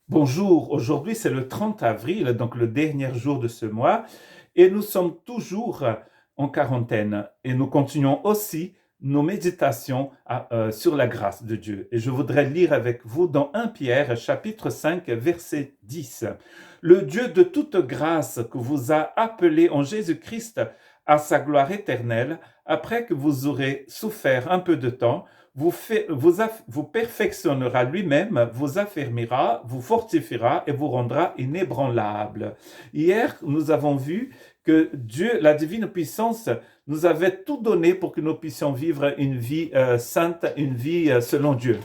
Bonjour, aujourd'hui c'est le 30 avril, donc le dernier jour de ce mois, et nous sommes toujours en quarantaine et nous continuons aussi nos méditations sur la grâce de Dieu. Et je voudrais lire avec vous dans 1 Pierre chapitre 5 verset 10. Le Dieu de toute grâce que vous a appelé en Jésus-Christ à sa gloire éternelle, après que vous aurez souffert un peu de temps, vous perfectionnera lui-même, vous affermira, vous fortifiera et vous rendra inébranlable. Hier, nous avons vu que Dieu, la divine puissance, nous avait tout donné pour que nous puissions vivre une vie sainte, une vie selon Dieu.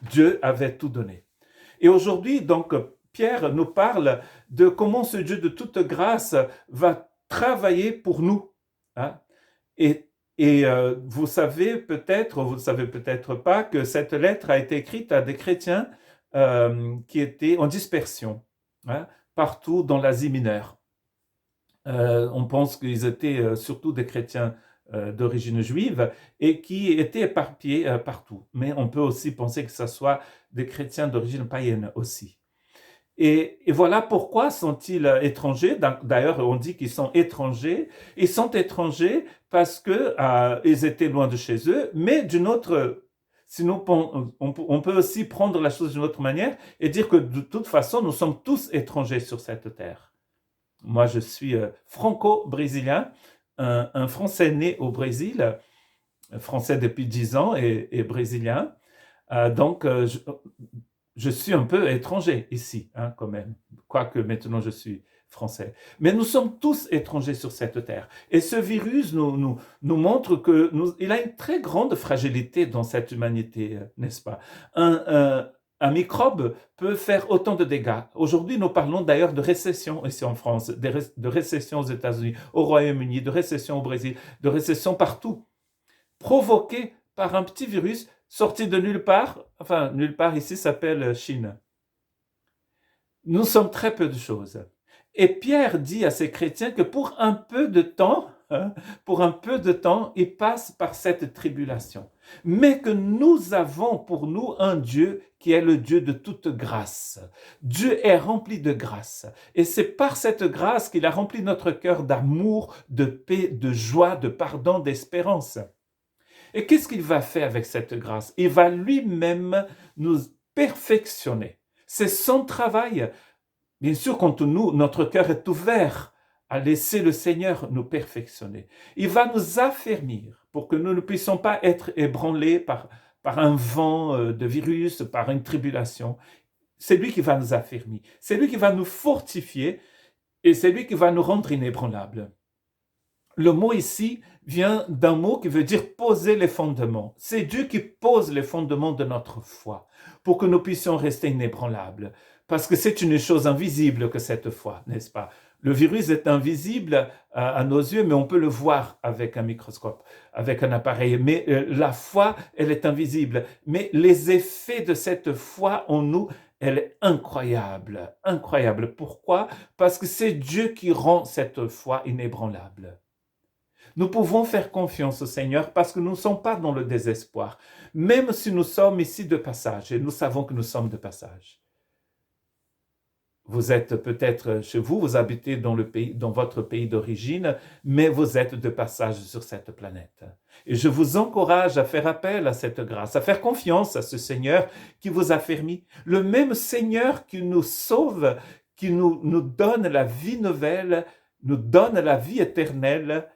Dieu avait tout donné. Et aujourd'hui, donc, Pierre nous parle de comment ce Dieu de toute grâce va travailler pour nous. Hein? Et, vous savez peut-être, vous ne savez peut-être pas, que cette lettre a été écrite à des chrétiens qui étaient en dispersion, hein, partout dans l'Asie mineure. On pense qu'ils étaient surtout des chrétiens d'origine juive et qui étaient éparpillés partout. Mais on peut aussi penser que ce soit des chrétiens d'origine païenne aussi. Et voilà pourquoi sont-ils étrangers. D'ailleurs, on dit qu'ils sont étrangers. Ils sont étrangers parce que ils étaient loin de chez eux, mais d'une autre, sinon on peut aussi prendre la chose d'une autre manière et dire que de toute façon, nous sommes tous étrangers sur cette terre. Moi, je suis franco-brésilien, un Français né au Brésil, français depuis 10 ans et brésilien. Donc, je suis un peu étranger ici, hein, quand même, quoique maintenant je suis français. Mais nous sommes tous étrangers sur cette terre. Et ce virus nous montre qu'il a une très grande fragilité dans cette humanité, n'est-ce pas? Un microbe peut faire autant de dégâts. Aujourd'hui, nous parlons d'ailleurs de récession ici en France, de récession aux États-Unis, au Royaume-Uni, de récession au Brésil, de récession partout, provoquée par un petit virus sorti de nulle part. Enfin, nulle part ici s'appelle Chine. Nous sommes très peu de choses. Et Pierre dit à ces chrétiens que pour un peu de temps, ils passent par cette tribulation. Mais que nous avons pour nous un Dieu qui est le Dieu de toute grâce. Dieu est rempli de grâce. Et c'est par cette grâce qu'il a rempli notre cœur d'amour, de paix, de joie, de pardon, d'espérance. Et qu'est-ce qu'il va faire avec cette grâce? Il va lui-même nous perfectionner. C'est son travail. Bien sûr, quand nous, notre cœur est ouvert à laisser le Seigneur nous perfectionner. Il va nous affermir pour que nous ne puissions pas être ébranlés par un vent de virus, par une tribulation. C'est lui qui va nous affermir. C'est lui qui va nous fortifier et c'est lui qui va nous rendre inébranlables. Le mot ici vient d'un mot qui veut dire poser les fondements. C'est Dieu qui pose les fondements de notre foi pour que nous puissions rester inébranlables. Parce que c'est une chose invisible que cette foi, n'est-ce pas? Le virus est invisible à nos yeux, mais on peut le voir avec un microscope, avec un appareil. Mais la foi, elle est invisible. Mais les effets de cette foi en nous, elle est incroyable. Incroyable. Pourquoi? Parce que c'est Dieu qui rend cette foi inébranlable. Nous pouvons faire confiance au Seigneur parce que nous ne sommes pas dans le désespoir, même si nous sommes ici de passage, et nous savons que nous sommes de passage. Vous êtes peut-être chez vous, vous habitez dans votre pays d'origine, mais vous êtes de passage sur cette planète. Et je vous encourage à faire appel à cette grâce, à faire confiance à ce Seigneur qui vous a fermi. Le même Seigneur qui nous sauve, qui nous donne la vie nouvelle, nous donne la vie éternelle.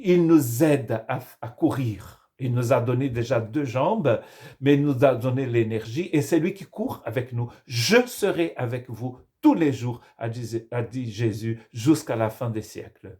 Il nous aide à courir. Il nous a donné déjà 2 jambes, mais il nous a donné l'énergie et c'est lui qui court avec nous. Je serai avec vous tous les jours, a dit Jésus, jusqu'à la fin des siècles.